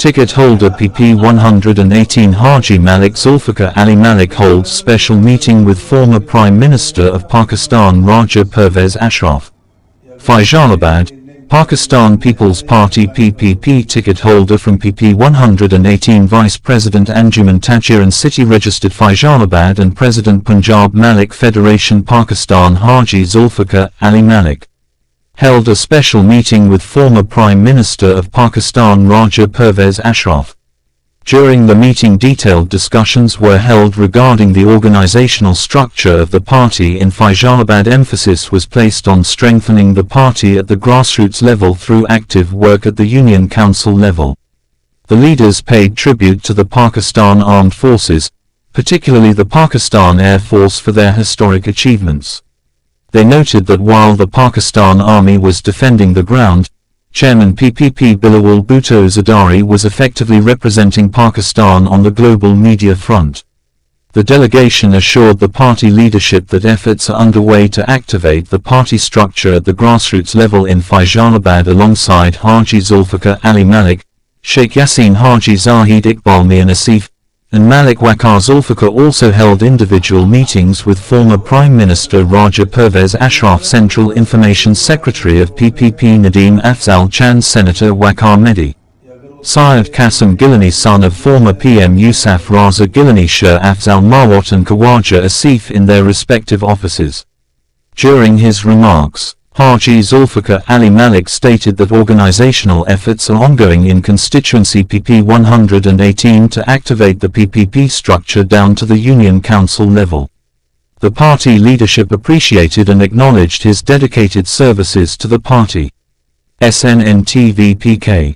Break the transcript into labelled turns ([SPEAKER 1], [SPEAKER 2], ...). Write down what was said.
[SPEAKER 1] Ticket holder PP 118 Haji Malik Zulfikar Ali Malik holds special meeting with former Prime Minister of Pakistan Raja Pervez Ashraf. Faisalabad, Pakistan People's Party PPP ticket holder from PP 118 Vice President Anjuman Tajir and City Registered Faisalabad and President Punjab Malik Federation Pakistan Haji Zulfikar Ali Malik held a special meeting with former Prime Minister of Pakistan Raja Pervez Ashraf. During the meeting detailed discussions were held regarding the organizational structure of the party in Faisalabad. Emphasis was placed on strengthening the party at the grassroots level through active work at the Union Council level. The leaders paid tribute to the Pakistan Armed Forces, particularly the Pakistan Air Force, for their historic achievements. They noted that while the Pakistan Army was defending the ground, Chairman PPP Bilawal Bhutto Zardari was effectively representing Pakistan on the global media front. The delegation assured the party leadership that efforts are underway to activate the party structure at the grassroots level in Faisalabad. Alongside Haji Zulfikar Ali Malik, Sheikh Yassin Haji Zahid Iqbal Mir Nasif, and Malik Waqar Zulfikar also held individual meetings with former Prime Minister Raja Pervez Ashraf, Central Information Secretary of PPP Nadeem Afzal Chand, Senator Waqar Mehdi, Syed Qasim Gilani, son of former PM Yousaf Raza Gilani, Shah Afzal Mawat and Khawaja Asif in their respective offices. During his remarks, Haji Zulfikar Ali Malik stated that organizational efforts are ongoing in constituency PP 118 to activate the PPP structure down to the Union Council level. The party leadership appreciated and acknowledged his dedicated services to the party. snntvpk